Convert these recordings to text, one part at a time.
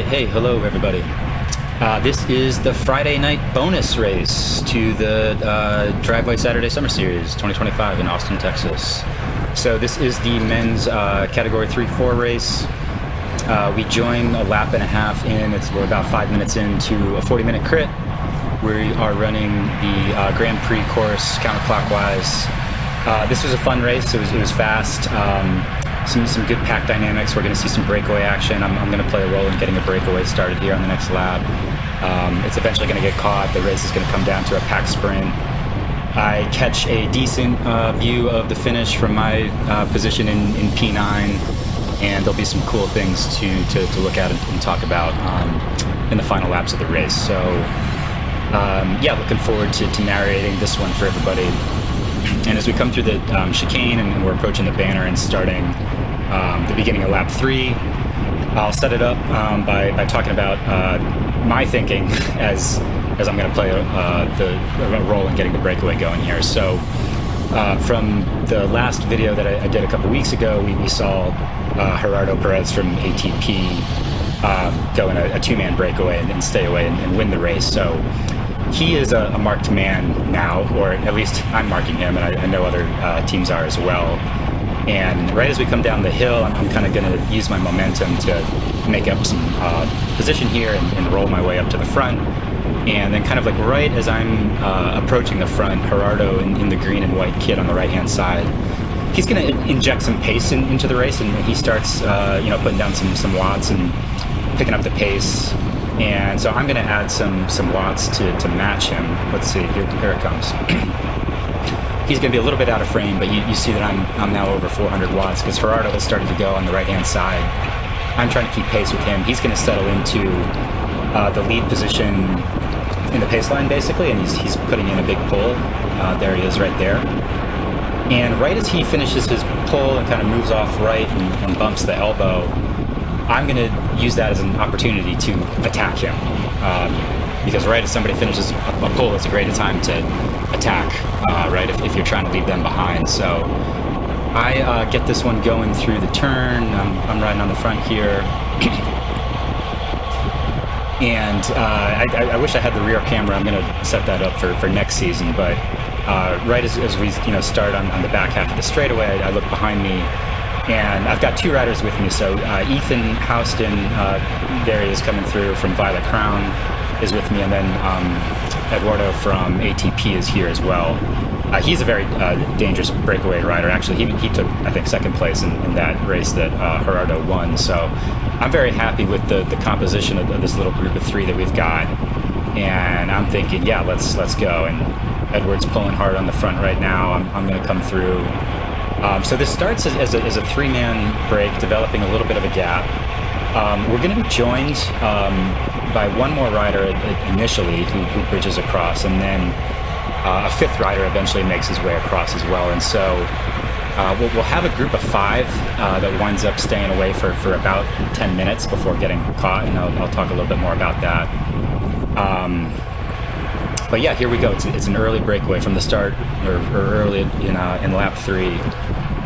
right, hey, hello everybody. This is the Friday night bonus race to the Dragway Saturday Summer Series 2025 in Austin, Texas. So this is the men's Category 3-4 race. We join a lap and a half in. We're about 5 minutes into a 40-minute crit. We are running the Grand Prix course counterclockwise. This was a fun race. It was fast. Some good pack dynamics. We're going to see some breakaway action. I'm going to play a role in getting a breakaway started here on the next lap. It's eventually going to get caught. The race is going to come down to a pack sprint. I catch a decent view of the finish from my position in P9, and there'll be some cool things to look at and talk about in the final laps of the race. So yeah, looking forward to narrating this one for everybody. And as we come through the chicane and we're approaching the banner and starting the beginning of lap 3, I'll set it up by talking about my thinking as I'm going to play the role in getting the breakaway going here. So from the last video that I did a couple weeks ago, we saw Gerardo Perez from ATP go in a two-man breakaway and stay away and win the race. So he is a marked man now, or at least I'm marking him, and I know other teams are as well. And right as we come down the hill, I'm kind of going to use my momentum to make up some position here and roll my way up to the front. And then kind of like right as I'm approaching the front, Gerardo in the green and white kit on the right-hand side, he's going to inject some pace into the race, and he starts putting down some watts and picking up the pace. And so I'm going to add some watts to match him. Let's see, here it comes. He's going to be a little bit out of frame, but you see that I'm now over 400 watts because Gerardo has started to go on the right-hand side. I'm trying to keep pace with him. He's going to settle into the lead position in the pace line, basically, and he's putting in a big pull. There he is right there. And right as he finishes his pull and kind of moves off right and bumps the elbow, I'm going to use that as an opportunity to attack him. Because right as somebody finishes a pull, it's a great time to attack, right, if you're trying to leave them behind. So I get this one going through the turn. I'm riding on the front here. And I wish I had the rear camera. I'm going to set that up for next season. But right as we start on the back half of the straightaway, I look behind me, and I've got two riders with me. So Ethan Houston, there he is coming through from Violet Crown, is with me, and then Eduardo from ATP is here as well. He's a very dangerous breakaway rider. Actually, he took, I think, second place in that race that Gerardo won. So I'm very happy with the composition of this little group of three that we've got. And I'm thinking, yeah, let's go. And Edward's pulling hard on the front right now. I'm going to come through. So this starts as a three-man break, developing a little bit of a gap. We're going to be joined by one more rider initially who bridges across, and then a fifth rider eventually makes his way across as well. And so we'll have a group of 5 that winds up staying away for about 10 minutes before getting caught, and I'll talk a little bit more about that. But yeah, here we go. It's an early breakaway from the start, or early in lap 3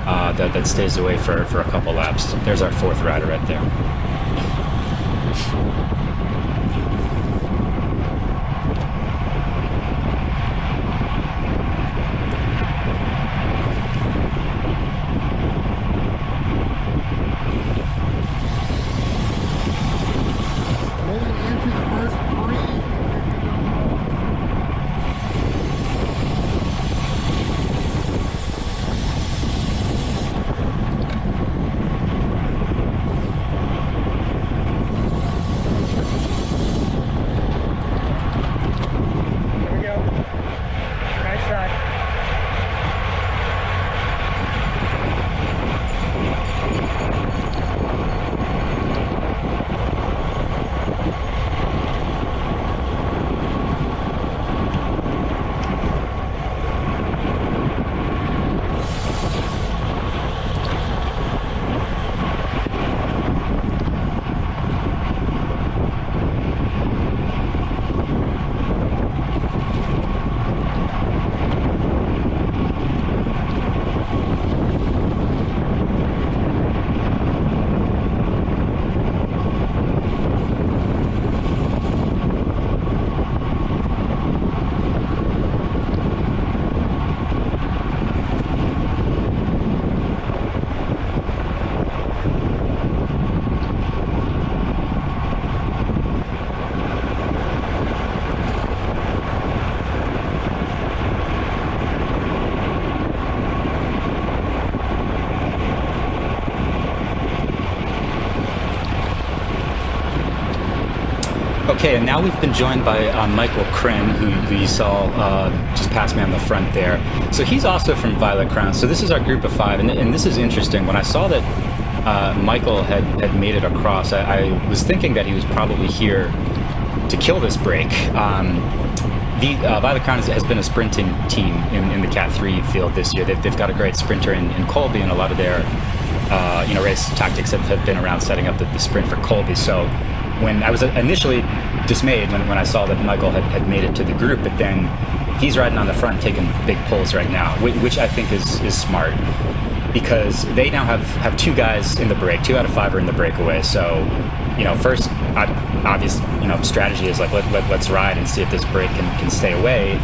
that stays away for a couple laps. There's our fourth rider right there. Okay, and now we've been joined by Michael Krim, who you saw just past me on the front there. So he's also from Violet Crown. So this is our group of five, and this is interesting. When I saw that Michael had made it across, I was thinking that he was probably here to kill this break. The Violet Crown has been a sprinting team in the Cat 3 field this year. They've got a great sprinter in Colby, and a lot of their race tactics have been around setting up the sprint for Colby. So when I was initially dismayed when I saw that Michael had made it to the group, but then he's riding on the front taking big pulls right now, which I think is smart, because they now have two guys in the break. 2 out of 5 are in the breakaway. So, first obvious strategy is like let's ride and see if this break can stay away.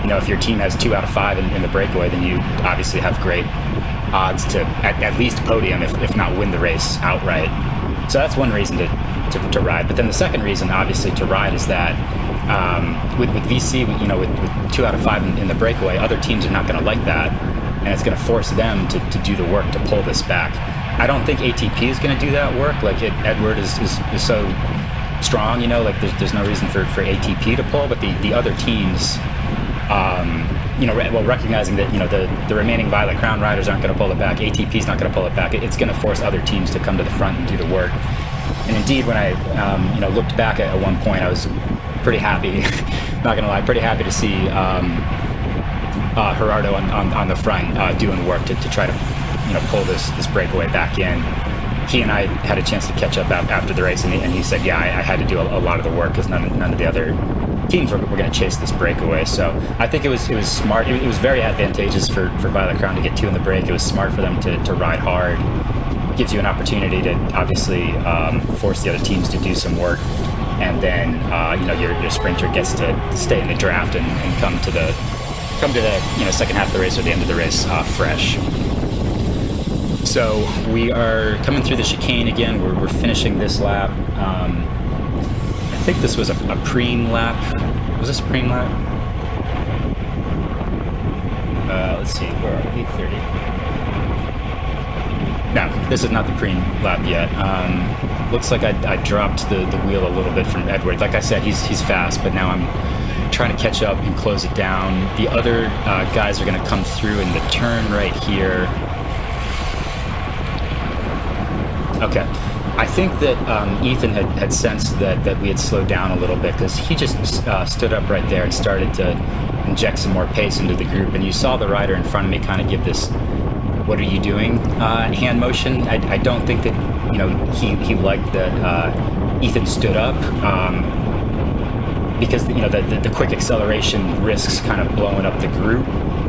If your team has 2 out of 5 in the breakaway, then you obviously have great odds to at least podium, if not win the race outright. So that's one reason to ride. But then the second reason, obviously, to ride is that with VC, with 2 out of 5 in the breakaway, other teams are not going to like that, and it's going to force them to do the work to pull this back. I don't think ATP is going to do that work. Like Edward is so strong, like there's no reason for ATP to pull, but the other teams, recognizing that the remaining Violet Crown riders aren't going to pull it back, ATP's not going to pull it back. It's going to force other teams to come to the front and do the work. And indeed, when I looked back at one point, I was pretty happy, not going to lie, pretty happy to see Gerardo on the front doing work to try to pull this breakaway back in. He and I had a chance to catch up after the race, and he said, yeah, I had to do a lot of the work because none of the other teams were going to chase this breakaway. So I think it was smart. It was very advantageous for Violet Crown to get 2 in the break. It was smart for them to ride hard. Gives you an opportunity to obviously force the other teams to do some work, and then your sprinter gets to stay in the draft and come to the second half of the race or the end of the race fresh. So we are coming through the chicane again. We're finishing this lap. I think this was a preen lap. Was this a preen lap? Let's see. Where are we? 8:30. No, this is not the preen lap yet. Looks like I dropped the wheel a little bit from Edward. Like I said, he's fast, but now I'm trying to catch up and close it down. The other guys are going to come through in the turn right here. Okay. I think that Ethan had sensed that we had slowed down a little bit, because he just stood up right there and started to inject some more pace into the group. And you saw the rider in front of me kind of give this "what are you doing" hand motion. I don't think that he liked that Ethan stood up, because the quick acceleration risks kind of blowing up the group.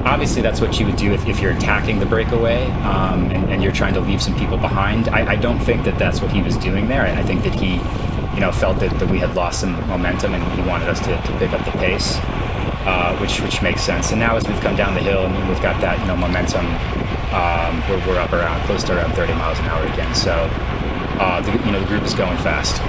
Obviously, that's what you would do if you're attacking the breakaway and you're trying to leave some people behind. I don't think that that's what he was doing there. I think that he felt that we had lost some momentum, and he wanted us to pick up the pace, which makes sense. And now as we've come down the hill and we've got that momentum, we're up around close to around 30 miles an hour again. So the group is going fast.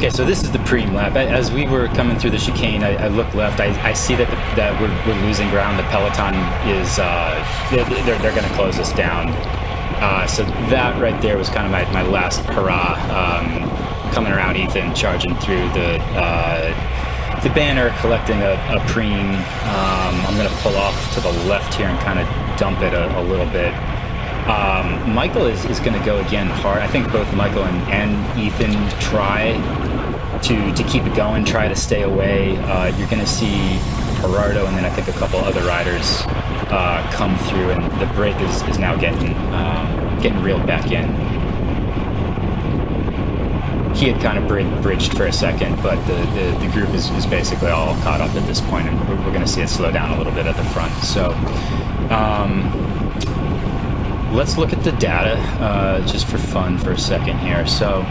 Okay, so this is the preem lap. As we were coming through the chicane, I look left. I see that that we're losing ground. The peloton is they're going to close us down. So that right there was kind of my last hurrah. Coming around Ethan, charging through the banner, collecting a preem. I'm going to pull off to the left here and kind of dump it a little bit. Michael is going to go again hard. I think both Michael and Ethan try to keep it going, try to stay away. You're going to see Gerardo and then I think a couple other riders come through, and the break is now getting reeled back in. He had kind of bridged for a second, but the group is basically all caught up at this point, and we're going to see it slow down a little bit at the front. So let's look at the data just for fun for a second here. So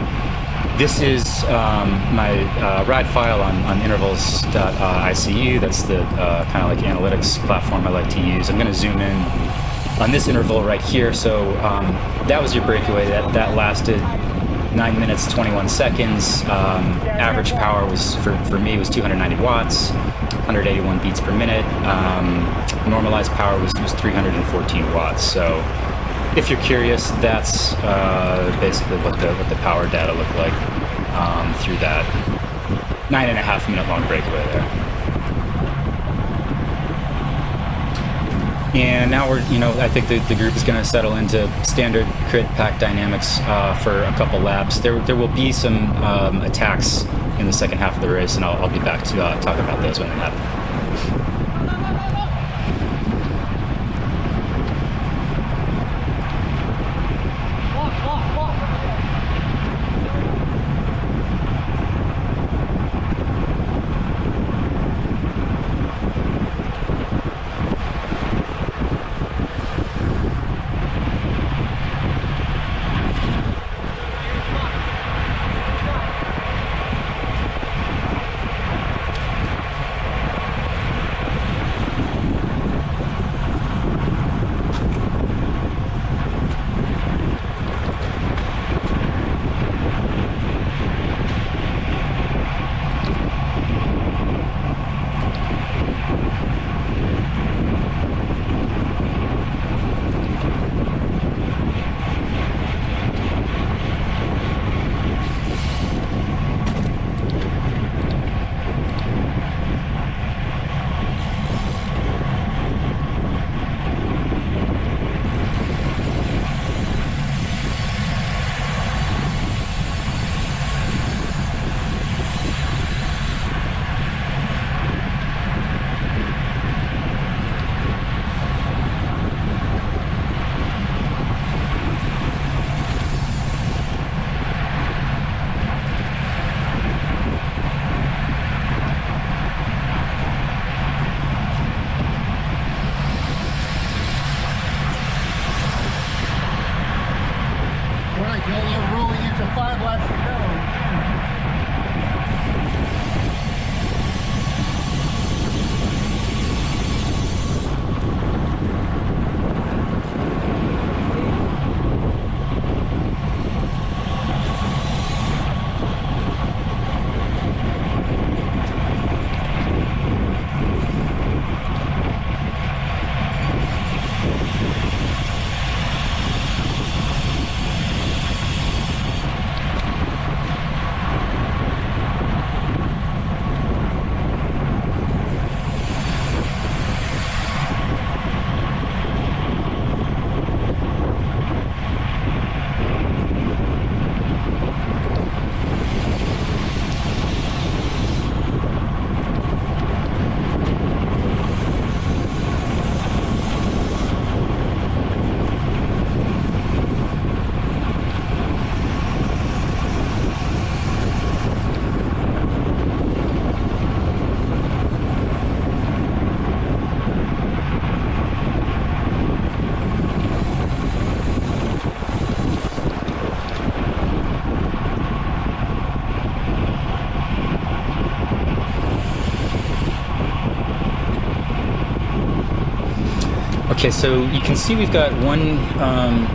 this is my ride file on intervals.icu. That's the kind of like analytics platform I like to use. I'm going to zoom in on this interval right here. So that was your breakaway. That lasted 9 minutes 21 seconds. Average power was for me was 290 watts, 181 beats per minute. Normalized power was 314 watts. So if you're curious, that's basically what the power data looked like through that 9.5 minute long breakaway there. And now I think the group is going to settle into standard crit pack dynamics for a couple laps. There will be some attacks in the second half of the race, and I'll be back to talk about those when they happen. Okay, so you can see we've got one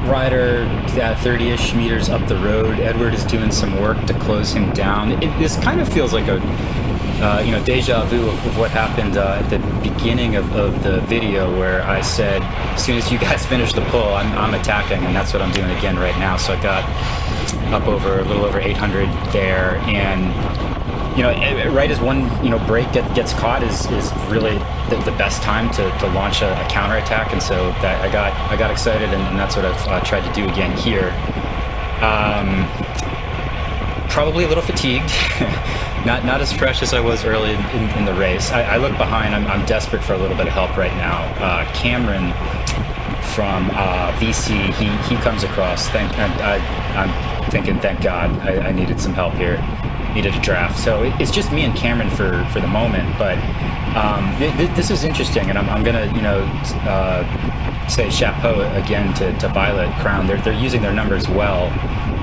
rider 30-ish meters up the road. Edward is doing some work to close him down. This kind of feels like a deja vu of what happened at the beginning of the video, where I said, as soon as you guys finish the pull, I'm attacking, and that's what I'm doing again right now. So I got up over a little over 800 there, and right as one break gets caught is really the best time to launch a counterattack, and so that I got excited, and that's what I've tried to do again here. Probably a little fatigued, not as fresh as I was early in the race. I look behind. I'm desperate for a little bit of help right now. Cameron from VC, he comes across. I'm thinking, thank God, I needed some help here. Needed a draft. So it's just me and Cameron for the moment. But this is interesting, and I'm gonna say chapeau again to Violet Crown. They're using their numbers well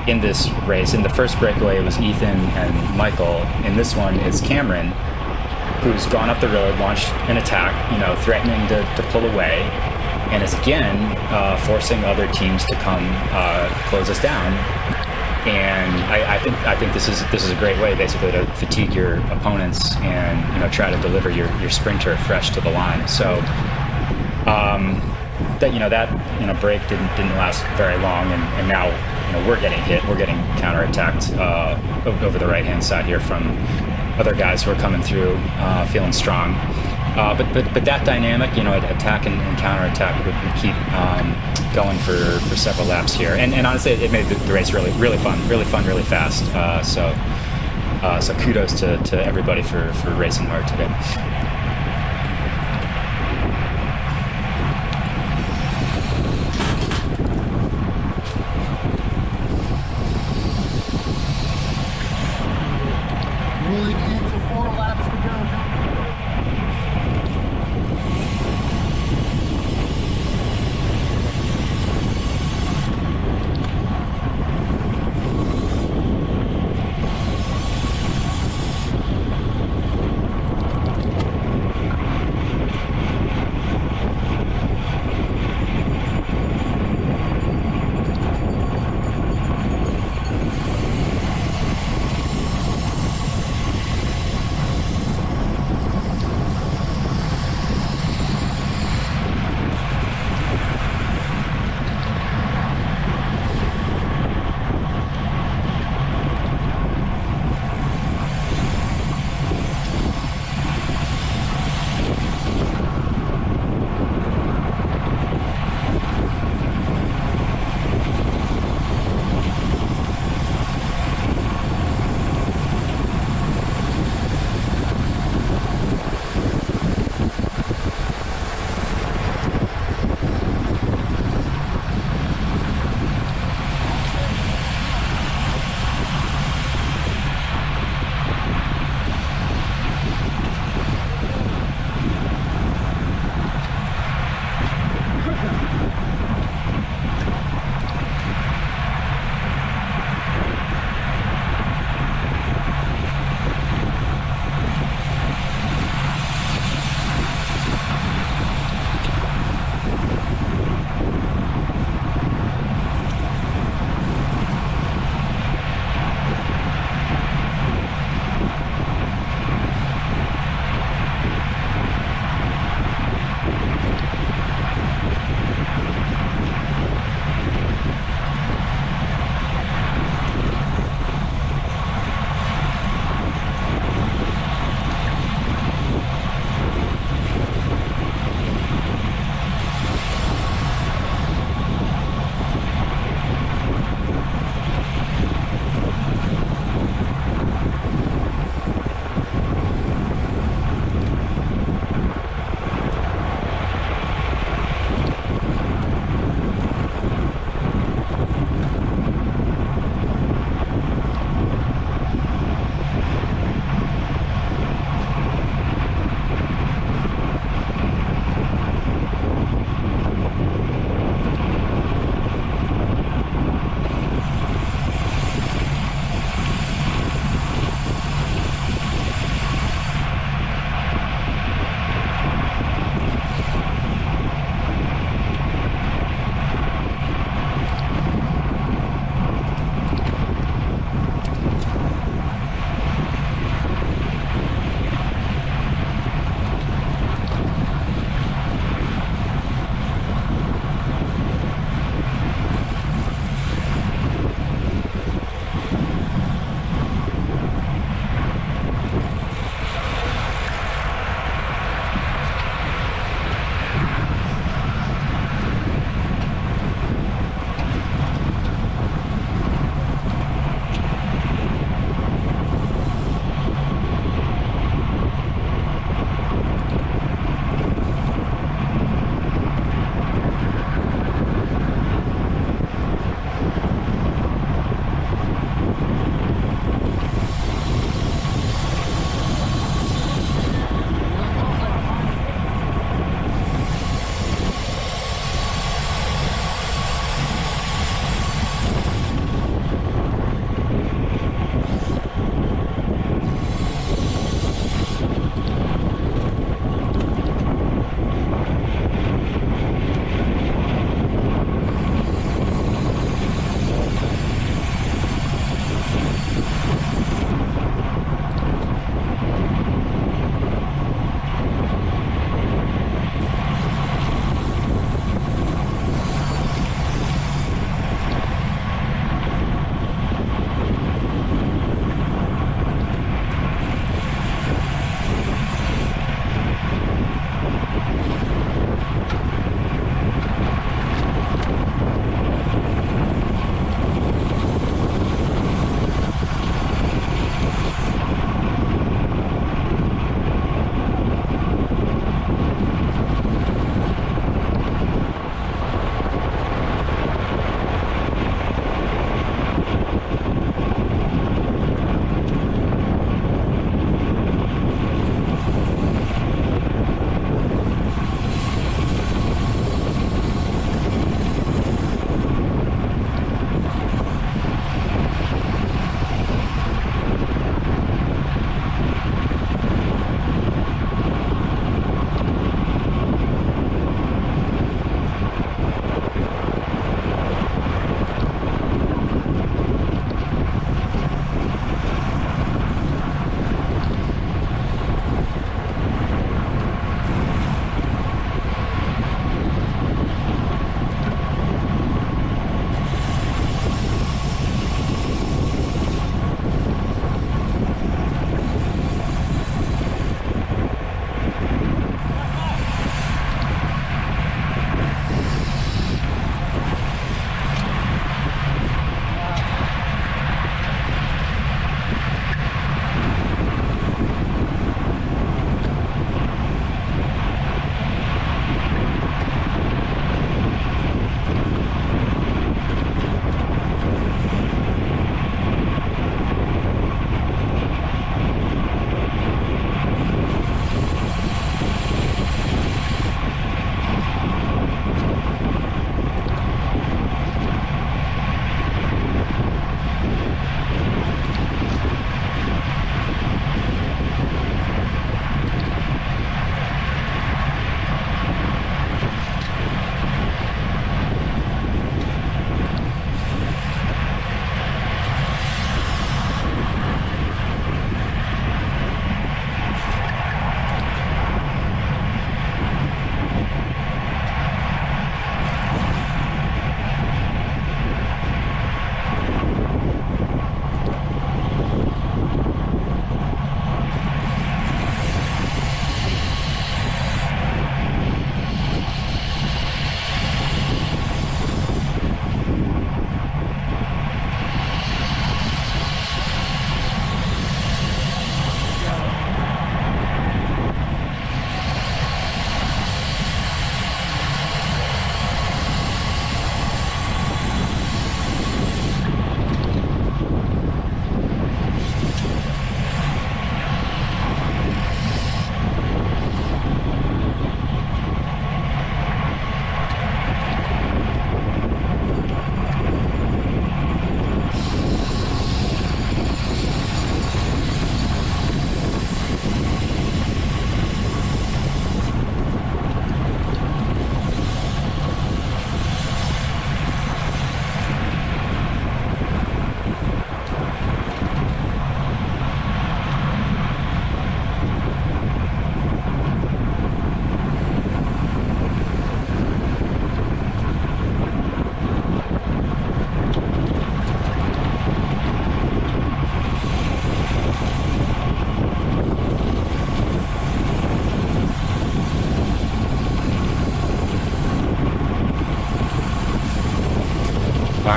in this race. In the first breakaway, it was Ethan and Michael. In this one, it's Cameron, who's gone up the road, launched an attack, threatening to pull away, and is again forcing other teams to come close us down. And I think this is a great way, basically, to fatigue your opponents and try to deliver your sprinter fresh to the line. So that break didn't last very long, and now we're getting hit. We're getting counterattacked over the right hand side here from other guys who are coming through, feeling strong. But that dynamic, attack and counterattack would keep going for several laps here. And honestly, it made the race really fun, really fast. So kudos to everybody for racing hard today. Rolling into 4 laps to go.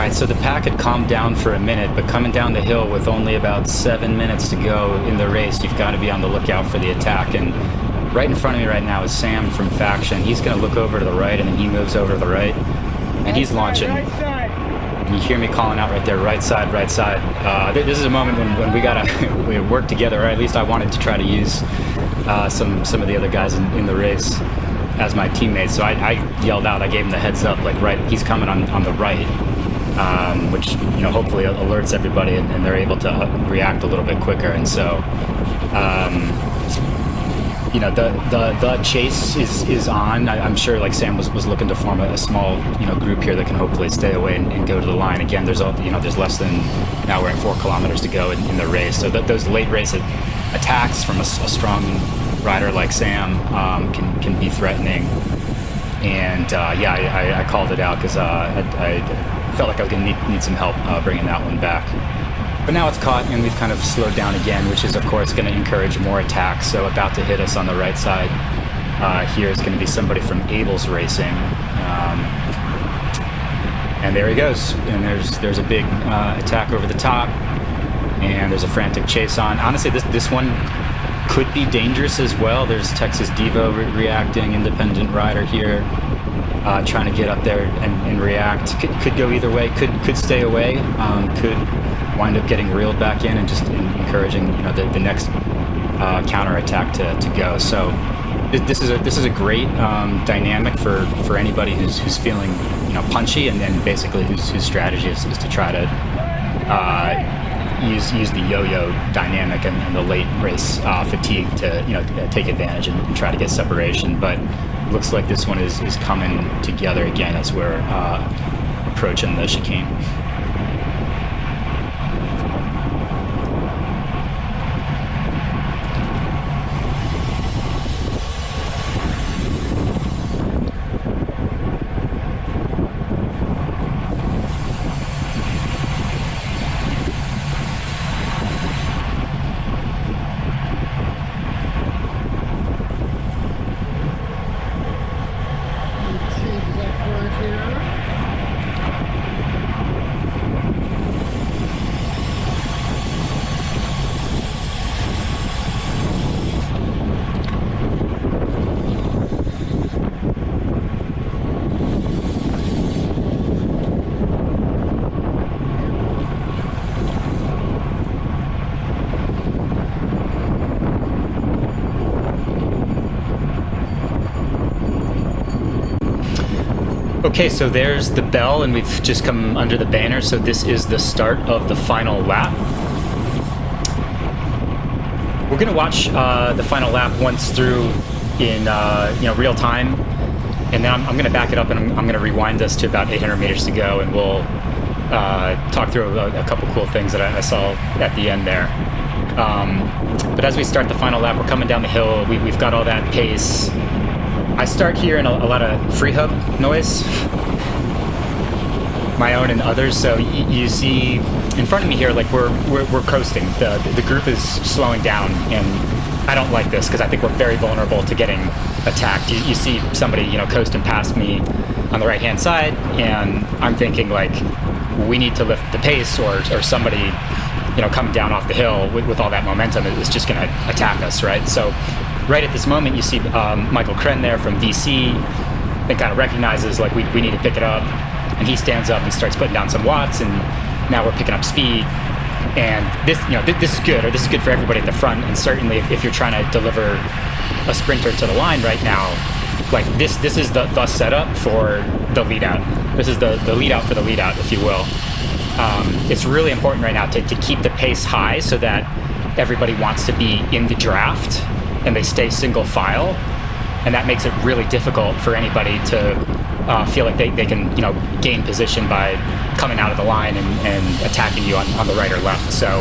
right, so the pack had calmed down for a minute, but coming down the hill with only about 7 minutes to go in the race, you've got to be on the lookout for the attack. And right in front of me right now is Sam from Faction. He's going to look over to the right, and then he moves over to the right, and he's launching. And you hear me calling out right there, right side, right side. This is a moment when we got to we work together, or at least I wanted to try to use some of the other guys in the race as my teammates. So I yelled out, I gave him the heads up, like, right, he's coming on the right, which, you know, hopefully alerts everybody, and they're able to react a little bit quicker. And so, you know, the chase is on. I'm sure, like, Sam was looking to form a small, you know, group here that can hopefully stay away and go to the line. Again, there's less than, now we're at 4 kilometers to go in the race. So those late race attacks from a strong rider like Sam can be threatening. And I called it out because I felt like I was going to need some help bringing that one back. But now it's caught, and we've kind of slowed down again, which is, of course, going to encourage more attacks. So about to hit us on the right side here is going to be somebody from Abel's Racing. And there he goes. And there's a big attack over the top, and there's a frantic chase on. Honestly, this one could be dangerous as well. There's Texas Devo reacting, independent rider here, trying to get up there and react. Could go either way. Could stay away. Could wind up getting reeled back in and just encouraging, you know, the next counter attack to go. So this is a great dynamic for anybody who's feeling, you know, punchy, and basically whose strategy is to try to use the yo-yo dynamic and the late race fatigue to, you know, take advantage and try to get separation. But it looks like this one is coming together again as we're approaching the chicane. Okay, so there's the bell, and we've just come under the banner, so this is the start of the final lap. We're going to watch the final lap once through in real time, and then I'm going to back it up, and I'm going to rewind us to about 800 meters to go, and we'll talk through a couple cool things that I saw at the end there. But as we start the final lap, we're coming down the hill. We've got all that pace. I start hearing a lot of free hub noise, my own and others. So you see in front of me here, like we're coasting. The group is slowing down, and I don't like this because I think we're very vulnerable to getting attacked. You see somebody, you know, coasting past me on the right hand side, and I'm thinking, like, we need to lift the pace, or somebody, you know, coming down off the hill with all that momentum is just going to attack us, right? So right at this moment, you see Michael Kren there from VC, and kind of recognizes, like, we need to pick it up, and he stands up and starts putting down some watts, and now we're picking up speed. And this, you know, this is good, or this is good for everybody at the front, and certainly if you're trying to deliver a sprinter to the line right now, like this is the setup for the lead out. This is the lead out for the lead out, if you will. It's really important right now to keep the pace high so that everybody wants to be in the draft and they stay single file, and that makes it really difficult for anybody to feel like they can, you know, gain position by coming out of the line and attacking you on the right or left. So,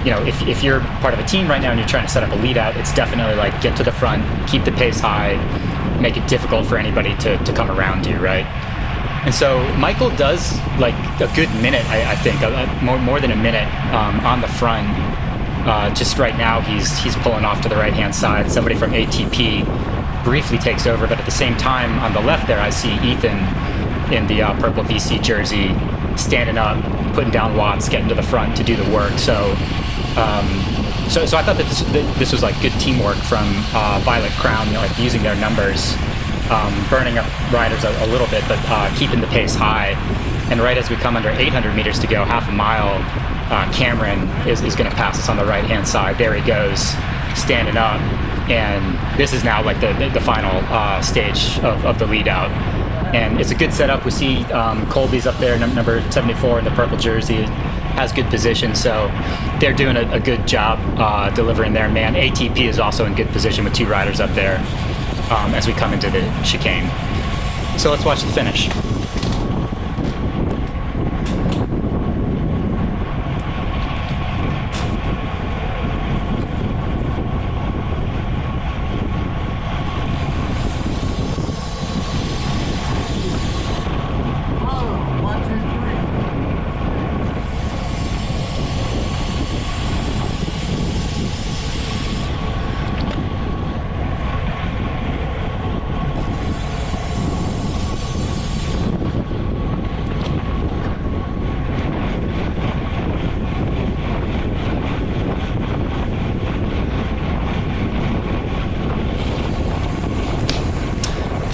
you know, if you're part of a team right now and you're trying to set up a lead out, it's definitely like get to the front, keep the pace high, make it difficult for anybody to come around you, right? And so Michael does like a good minute, I think, more than a minute on the front. Just right now, he's pulling off to the right-hand side. Somebody from ATP briefly takes over, but at the same time, on the left there, I see Ethan in the purple VC jersey standing up, putting down watts, getting to the front to do the work. So I thought that this was like good teamwork from Violet Crown, like using their numbers, burning up riders a little bit, but keeping the pace high. And right as we come under 800 meters to go, half a mile, Cameron is going to pass us on the right-hand side. There he goes, standing up. And this is now like the final stage of the lead out. And it's a good setup. We see Colby's up there, number 74 in the purple jersey, has good position. So they're doing a good job delivering there, man. ATP is also in good position with 2 riders up there as we come into the chicane. So let's watch the finish.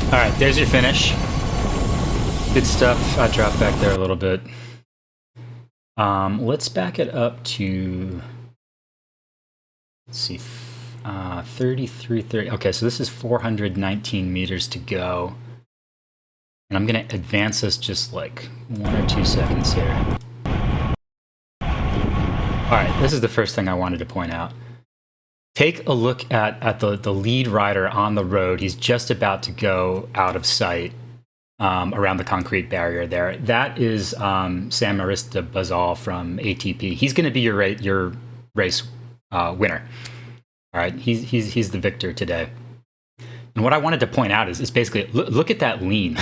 All right, there's your finish. Good stuff. I dropped back there a little bit. Let's back it up to, let's see, 3330. Okay, so this is 419 meters to go. And I'm going to advance us just like 1 or 2 seconds here. All right, this is the first thing I wanted to point out. Take a look at the lead rider on the road. He's just about to go out of sight around the concrete barrier there. That is Sam Aristizabal from ATP. He's going to be your race winner. All right, he's the victor today. And what I wanted to point out is basically look at that lean.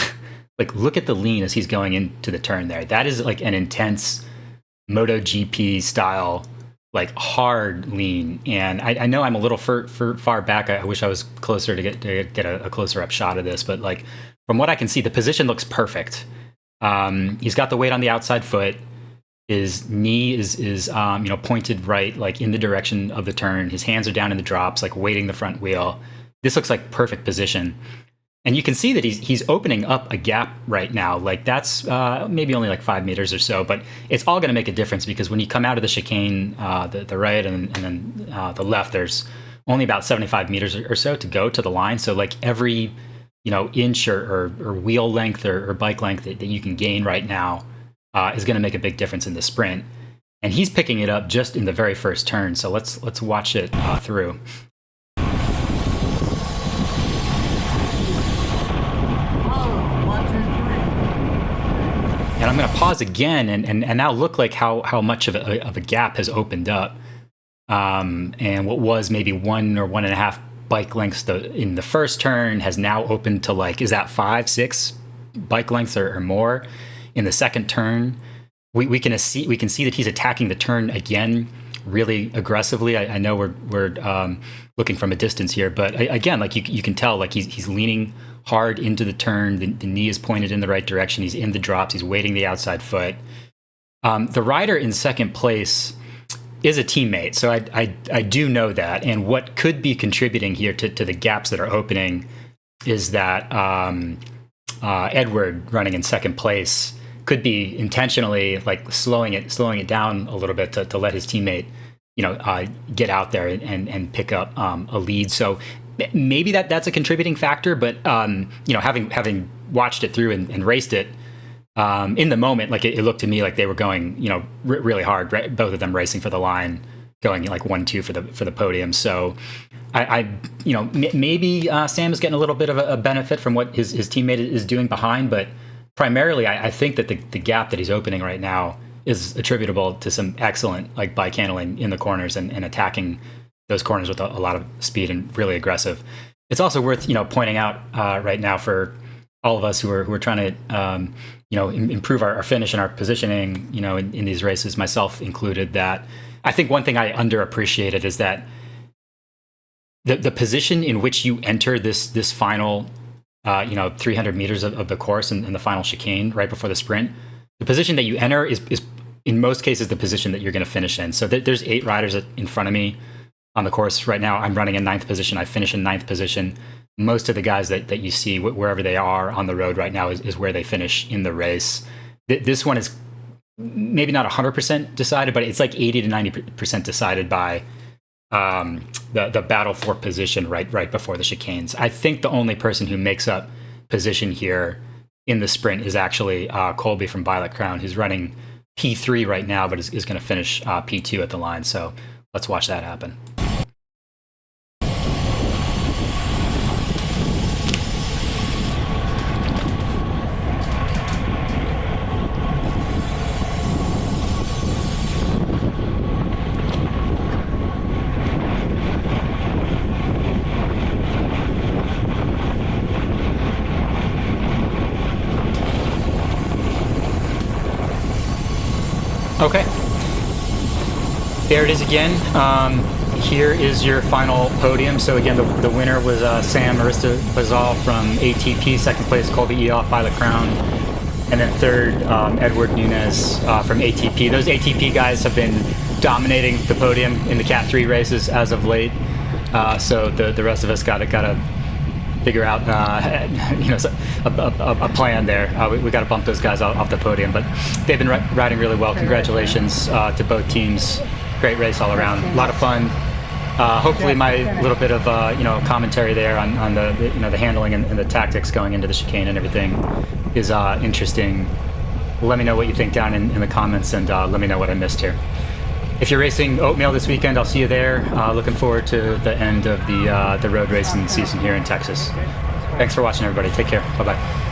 Like, look at the lean as he's going into the turn there. That is like an intense MotoGP style, like hard lean. And I know I'm a little far back. I wish I was closer to get a closer up shot of this, but like from what I can see, the position looks perfect. He's got the weight on the outside foot. His knee is pointed right, like in the direction of the turn. His hands are down in the drops, like weighting the front wheel. This looks like perfect position. And you can see that he's opening up a gap right now. Like that's maybe only like 5 meters or so, but it's all going to make a difference because when you come out of the chicane, the right and then the left, there's only about 75 meters or so to go to the line. So like every inch or wheel length or bike length that you can gain right now is going to make a big difference in the sprint. And he's picking it up just in the very first turn. So let's watch it through. And I'm going to pause again and now look like how much of a gap has opened up. And what was maybe 1 or 1.5 bike lengths in the first turn has now opened to like, is that 5, 6 bike lengths or more in the second turn? We can see that he's attacking the turn again really aggressively. I know we're looking from a distance here, but again, like you can tell, like he's leaning hard into the turn. The knee is pointed in the right direction. He's in the drops. He's weighting the outside foot. The rider in second place is a teammate, so I do know that. And what could be contributing here to the gaps that are opening is that Edward running in second place could be intentionally like slowing it down a little bit to let his teammate get out there and pick up a lead. So maybe that's a contributing factor, but having watched it through and raced it in the moment, like it looked to me like they were going really hard, right? Both of them racing for the line, going like 1-2 for the podium. So I maybe Sam is getting a little bit of a benefit from what his teammate is doing behind, but primarily I think that the gap that he's opening right now is attributable to some excellent like bike handling in the corners and attacking those corners with a lot of speed and really aggressive. It's also worth pointing out right now for all of us who are trying to improve our finish and our positioning in these races, myself included, that I think one thing I underappreciated is that the position in which you enter this final 300 meters of the course and the final chicane right before the sprint, the position that you enter is in most cases the position that you're going to finish in. So there's 8 riders in front of me on the course right now. I'm running in 9th position. I finish in 9th position. Most of the guys that you see wherever they are on the road right now is where they finish in the race. This one is maybe not 100% decided, but it's like 80 to 90% decided by the battle for position right before the chicanes. I think the only person who makes up position here in the sprint is actually Colby from Violet Crown, who's running P3 right now, but is going to finish P2 at the line. So let's watch that happen. Okay, there it is again. Here is your final podium. So again, the winner was Sam Aristobazal from ATP, second place Colby Eoff, Violet Crown, and then third Edward Nunez from ATP. Those ATP guys have been dominating the podium in the Cat 3 races as of late. So the rest of us got to figure out a plan there. We got to bump those guys off the podium, but they've been riding really well. Congratulations to both teams. Great race all around. A lot of fun. Hopefully my little bit of commentary there on the handling and the tactics going into the chicane and everything is interesting. Let me know what you think down in the comments, and let me know what I missed here. If you're racing Oatmeal this weekend, I'll see you there. Looking forward to the end of the road racing season here in Texas. Thanks for watching, everybody. Take care. Bye-bye.